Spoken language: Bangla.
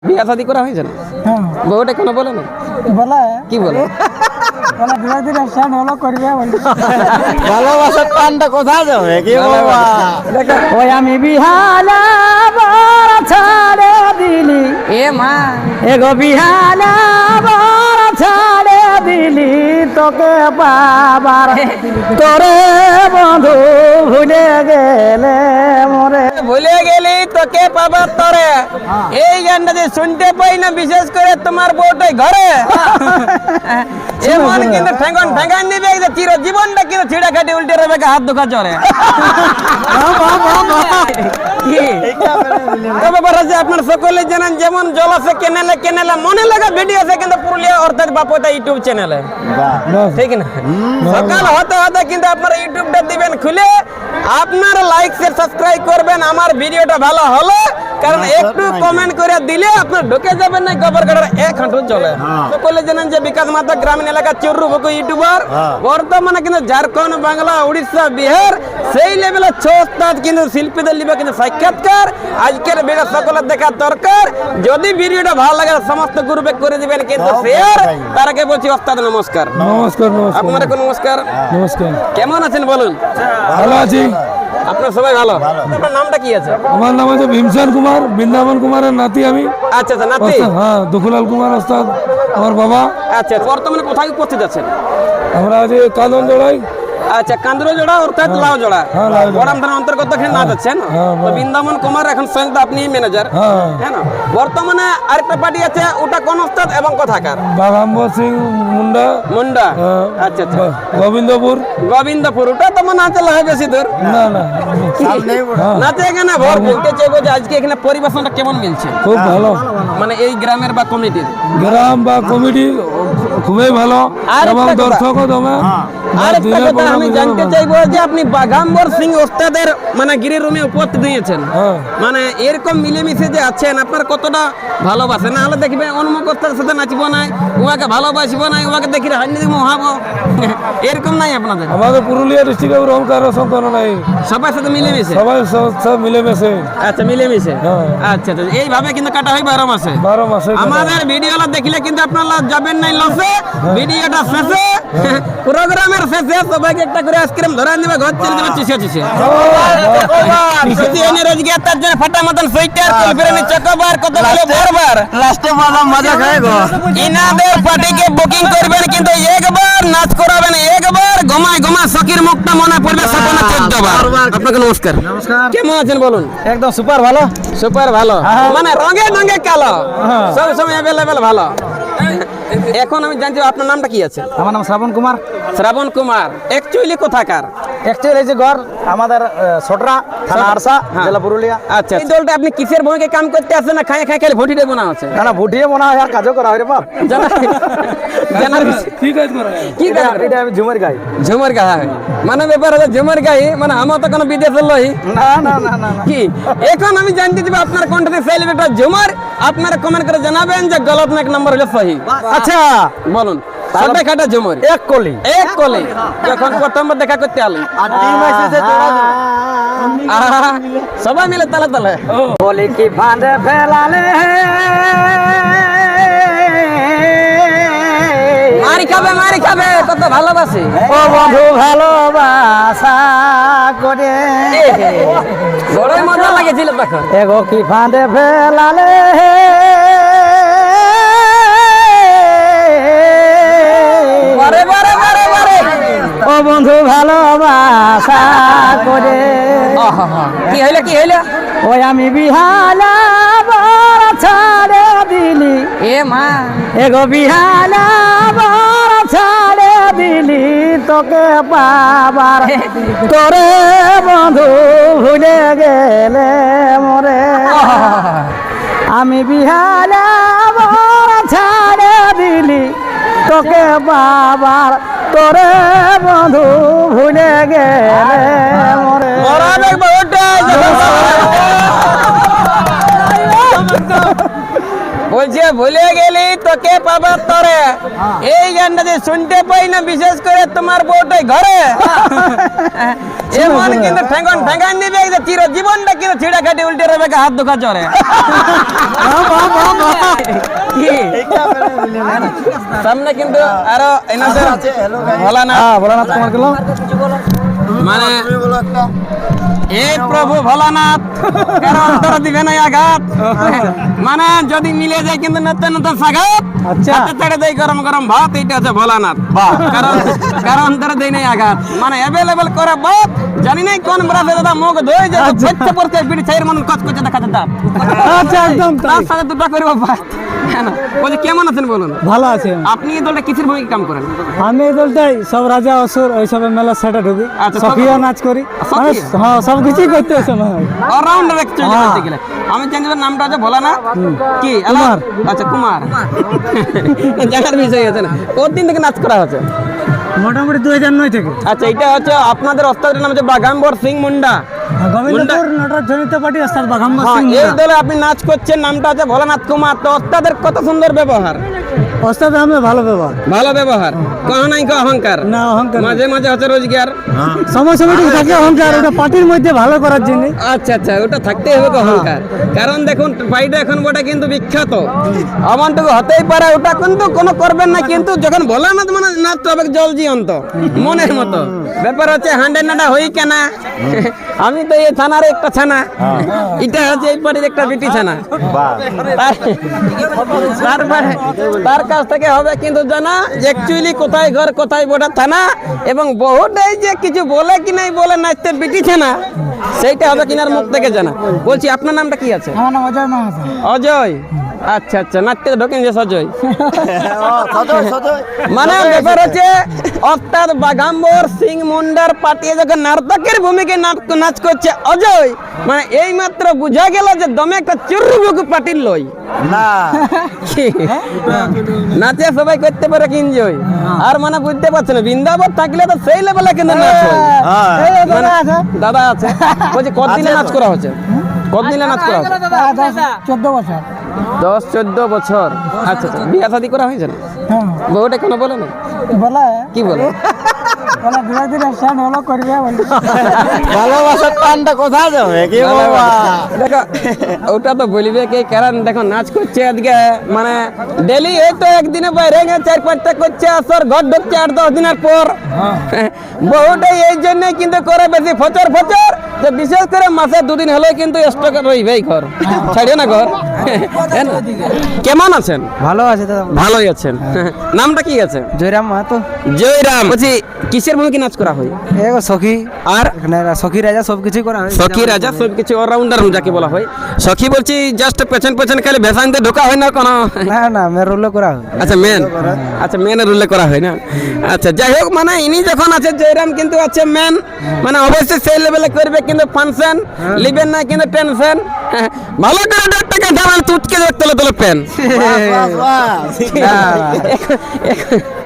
বিয়া শাদী করা হয়েছে না? হ্যাঁ বউটা কোনো বলে না? বলে কি বলে? বলে ধীরে ধীরে স্যান হলো করবে ভালোবাসার টানটা কোথায় যাবে কি বাবা ওই আমি বিহালা বড় ছাড়ে দিলি এ মা এগো বিহালা বড় ছাড়ে দিলি তোকে বাবার তোরে বন্ধু ভুলে গেলে মরে ভুলে গেলি তোকে পাবার তরে। এই গানটা যে শুনতে পাই না, বিশেষ করে তোমার বউটাই ঘরে এমন কিন্তু ঠেঙ্গন ঠেঙ্গান দিবে যে চির জীবনটা কিন্তু ছিড়া খাটি উল্টে রবে হাত ধোকা চড়ে। কি তবে বলা যে আপনার সকলে জানেন, যেমন জল আছে কেনেলে কেনেলে মনে লাগা ভিডিও আছে কিন্তু পুরুলিয়া অর্থাৎ বাপতা ইউটিউব চ্যানেলে, ঠিক না? সকাল হতে হতে কিন্তু আপনারা ইউটিউবটা দিবেন খুলে, আপনার লাইক শেয়ার সাবস্ক্রাইব করবেন। আমার ভিডিওটা ভালো হলো কারণ একটু কমেন্ট করে দিলে আপনার ঢুকে যাবেন না গোবর কাটার এক হাঁটু চলে। সকলে জানেন যে বিকাশ মাতা গ্রামীণ এলাকা চুরু বকু ইউটিউবার বর্তমানে কিন্তু ঝাড়খণ্ড, বাংলা, উড়িষ্যা, বিহার সেই লেভেলের ছোট কিন্তু শিল্পীদের লিবে কিন্তু সাক্ষাৎকার। আজকের ভিডিও সকলের দেখা দরকার। যদি ভিডিওটা ভালো লাগে সমস্ত গ্রুপে করে দিবেন কিন্তু শেয়ার। তার আগে বলছি ওস্তাদ নমস্কার। নমস্কার নমস্কার আপনাদেরকে নমস্কার। নমস্কার কেমন আছেন বলুন? ভালো আছি। আপনার সবাই ভালো? আপনার নামটা কি আছে? আমার নাম আছে ভীমসেন কুমার, বৃন্দাবন কুমারের নাতি আমি। আচ্ছা আচ্ছা, নাতি। ওস্তাদ, হ্যাঁ, দুখুলাল কুমার ওস্তাদ আমার বাবা। আচ্ছা, বর্তমানে কোথায় উপস্থিত আছেন? আমরা আজ কান্দন জোড়াই। আচ্ছা, কান্দুরা জোড়া অর্থাৎ লাউ জোড়া হ্যাঁ, লাউ জোড়া। বড়াম থানার অন্তর্গত এখানে নাচ আছেন। হ্যাঁ, তো বৃন্দাবন কুমার এখন স্বয়ং তো আপনি ম্যানেজার, হ্যাঁ। হ্যাঁ না? বর্তমানে আরেকটা পার্টি আছে, ওটা কোন ওস্তাদ এবং কোথাকার? বাঘাম্বর সিং মুন্ডা, মুন্ডা। আচ্ছা আচ্ছা, গোবিন্দপুর। গোবিন্দপুর। ওটা তো মনে আছে হয় বেশি দূর। না না, নাচে এখানে ভর বলতে চাইবো যে আজকে এখানে পরিবেশনটা কেমন মিলছে, খুব ভালো। মানে এই গ্রামের বা কমিটির? গ্রাম বা কমিটি খুবই ভালো আর এবং একটা কথা- দর্শকও দমে। আর একটা কথা আমি জানতে চাইবো যে আপনি বাঘাম্বর সিং ওস্তাদের মানে গিরি রুমে উপস্থিত দিয়েছেন, হ্যাঁ। মানে এরকম মিলেমিশে যে আছেন আপনার কতটা ভালোবাসে? না হলে দেখবে অন্যমুখ ওস্তাদের সাথে নাচবো নাই, উহাকে ভালোবাসবো নাই, উহাকে দেখি হান্ডি দিব হাবো এরকম নাই আপনাদের? আমাদের পুরুলিয়া ডিস্ট্রিক্টে ওরকম কারো সম্পন্ন নাই, সবার সাথে মিলেমিশে? সবাই সব মিলেমিশে। আচ্ছা, মিলেমিশে। হ্যাঁ। আচ্ছা আচ্ছা, এইভাবে কিন্তু কাটা হয় 12 মাসে। 12 মাসে কাটা। আমাদের ভিডিওটা দেখলে কিন্তু আপনারা যাবেন নাই লসে। ভিডিওটা শেষে প্রোগ্রামের শেষে সবাইকে একটা করে আইসক্রিম ধরা দিবে, ঘর চলে যাবে চিসে চিসে। যদি এনে রোজগার তার জন্য ফাটা মতন সুইটার কলফিরানি চকোবার কত বলে বারবার লাস্টে মজা খায় গো। ইনাদের পার্টিকে বুকিং করবেন কিন্তু একবার নাচ করাবেন, একবার ঘুমায় ঘুমায় সকির মুখটা মনে পড়বে সপনা 14 বার। আপনাকে নমস্কার। নমস্কার। কেমন আছেন বলুন? একদম সুপার ভালো। সুপার ভালো, মানে রঙে রঙে কালো, সব সময় অ্যাভেলেবেল ভালো। এখন আমি জানছি আপনার নামটা কি আছে? আমার নাম শ্রাবণ কুমার। শ্রাবণ কুমার অ্যাকচুয়ালি কোথাকার? অ্যাকচুয়ালি এই যে ঘর আমাদের ছোটরা থানা আরসা, হ্যাঁ। জেলা পুরুলিয়া। আচ্ছা, এই দলটা আপনি কিসের ভূমিকায় কাম করতে আসেন না খায় খায় খালি ভোটি দেবো না আছে? না না ভুটিয়ে মনে হয় আর কাজও করা হয় রে বাপ। জানার ঠিক আছে করা কি কাজ? এটা আমি ঝুমের গাই। ঝুমর গায়ে মানে ব্যাপার আছে, ঝুমর গায়ে মানে আমার তো কোনো বিদেশের লই না না না না না। কি। এখন আমি জানতে চাইবো আপনার কণ্ঠে সেলিব্রিটি ঝুমর, আপনারা কমেন্ট করে জানাবেন যে গলত না এক নম্বর হলো সহি। আচ্ছা বলুন, সবাই খাটা ঝুমর এক কলি। এক কলে যখন প্রথমবার দেখা করতে আলো সবাই মিলে তালে তালে বলি কি ফাঁদে ফেলালে মারি খাবে কত ভালোবাসে ও বন্ধু ভালোবাসা করে বড়ই মজা লাগেছিল তখন। এগো কি ফাঁদে ফেলালে বারে বারে বারে বারে ও বন্ধু ভালোবাসা করে কি হইলো কি হইলো? ওই আমি বিহালা বড় ছাড়ে দিলি এ মা এগো বিহালা বড় ছাড়ে দিলি তোকে পাবার তোরে বন্ধু ভুলে গেলে মরে আমি বিহালা বড় ছাড়ে দিলি তোকে পাবার তোরে বন্ধু ভুলে গেলে মরে মরাবে বহুটা বলছে ভুলে গেলি তোকে পাবার তরে। এই গানটা যে শুনতে পাই না, বিশেষ করে তোমার বউটাই ঘরে এমন কিন্তু ঠেঙ্গন ঠেঙ্গান দিবে যে চির জীবনটা কিন্তু ছিড়া খাটি উল্টে রবে হাত ধোকা চড়ে। কি সামনে কিন্তু আরো এনাদের ভোলানাথ হ্যাঁ ভোলানাথ কুমার গেল মানে এই প্রভু ভোলানাথ কারো অন্তর দিবে না আঘাত মানে যদি মিলে যায় কিন্তু নতুন নতুন সাগাত আচ্ছা। হাতে ছেড়ে দেয় গরম গরম ভাত এইটা হচ্ছে ভোলানাথ কারণ কারো অন্তর দেয় নাই আঘাত মানে অ্যাভেলেবল করে ভাত জানি নাই কোন ব্রাসে দাদা মুখ ধুয়ে যায় বচ্চা পড়তে বিড়ি ছাইয়ের মন কচকচে দেখাতে দাঁত আচ্ছা একদম তাই। তার সাথে দুটো করবো ভাত হ্যাঁ না বলছি কেমন আছেন বলুন ভালো আছে আপনি এই দলটা কিসের ভূমিকা কাম করেন আমি এই দলটাই সব রাজা অসুর ওইসবের মেলা সেটা ঢুকি আচ্ছা, সখিয়া নাচ করি মানে হ্যাঁ সব কিছুই করতে আসে না অলরাউন্ডার অ্যাকচুয়ালি বলতে গেলে আমি জানি নামটা আছে ভোলানাথ কি কুমার। আচ্ছা কুমার জানার বিষয় আছে না কতদিন থেকে নাচ করা হচ্ছে মোটামুটি 2009 থেকে আচ্ছা এটা হচ্ছে আপনাদের ওস্তাদের নাম হচ্ছে বাগাম্বর সিং মুন্ডা গোবিন্দপুর নটরাজ জনিত পার্টি ওস্তাদ বাঘাম্বা হ্যাঁ, সিং এই দলে আপনি নাচ করছেন নামটা হচ্ছে ভোলানাথ কুমার তো ওস্তাদের কত সুন্দর ব্যবহার ওস্তাদ আমি ভালো ব্যবহার ভালো ব্যবহার কহ নাই কো অহংকার না অহংকার মাঝে মাঝে হচ্ছে রোজগার সময় সময় ঠিক থাকে অহংকার ওটা পার্টির মধ্যে ভালো করার জন্য আচ্ছা আচ্ছা ওটা থাকতেই হবে তো অহংকার কারণ দেখুন পাইটা এখন ওটা কিন্তু বিখ্যাত আমারটুকু হতেই পারে ওটা কিন্তু কোনো করবেন না কিন্তু যখন ভোলানাথ মানে নাচ হবে জল জীবন্ত মনের মতো ব্যাপার হচ্ছে হান্ড্রেড নাটা হই কেনা আমি তো এই থানার একটা ছানা এটা হচ্ছে এই পার্টির একটা বিটি ছানা তারপরে তার কাছ থেকে হবে কিন্তু জানা অ্যাকচুয়ালি কোথায় ঘর কোথায় বোটা থানা এবং বহুটাই যে কিছু বলে কি নাই বলে নাচতে বিটি ছানা সেইটা হবে কিনার মুখ থেকে জানা বলছি আপনার নামটা কি আছে আমার নাম অজয় মাহাতো অজয় আচ্ছা আচ্ছা নাচতে ঢোকেন যে সজয় মানে ব্যাপার হচ্ছে অর্থাৎ বাগাম্বর সিং মুন্ডার পাটিয়ে যখন নাটকের ভূমিকায় নাচ করছে অজয় মানে এই মাত্র বুঝা গেল যে দমে একটা চুরুবুকু পাটির লই কি? নাচে সবাই করতে পারে কি এনজয় আর মানে বুঝতে পারছে না বৃন্দাবন থাকলে তো সেই লেভেলে কিন্তু নাচ হয় মানে দাদা আছে বলছি কতদিনে নাচ করা হচ্ছে কতদিনে নাচ করা হচ্ছে 14 বছর 10-14 বছর আচ্ছা আচ্ছা বিয়া শাদী করা হয়েছে না হ্যাঁ বউটা কোনো বলে না বলে কি বলে বলে ধীরে ধীরে স্যান হলো করবে বলে ভালোবাসার টানটা কোথায় যাবে কি বাবা দেখো ওটা তো বলিবে কি কারণ দেখো নাচ করছে আজকে মানে ডেলি এই তো একদিনে বাইরে গিয়ে 4-5টা করছে আসর ঘর ঢুকছে 8-10 দিনের পর বহুটাই এই জন্য কিন্তু করে বেশি ফচর ফচর যে বিশেষ করে মাসে 2 দিন হলেও কিন্তু স্টক রইবেই ঘর ছাড়িও না ঘর হ্যাঁ না? কেমন আছেন ভালো আছে দাদা ভালোই আছেন নামটা কি আছে জয়রাম মাহাতো জয়রাম বলছি কিসের ভূমিকা নাচ করা হয় এগো সখী আর এখানে সখী রাজা সব কিছু করা হয় সখী রাজা সব কিছু অলরাউন্ডার যাকে বলা হয় সখী বলছি জাস্ট পেছন পেছন খালি ভেসাইতে ঢোকা হয় না কোনো না না মের রোল করা হয় আচ্ছা মেন আচ্ছা মেনের উল্লেখ করা হয় না আচ্ছা যাই হোক মানে ইনি যখন আছে জয়রাম কিন্তু আছে মেন মানে অবশ্যই সেই লেভেলে করবে কিন্তু ফাংশন লিবেন না কিন্তু টেনশন ভালো করে 1.5 টাকা ধারান তুটকে তলে তলে পেন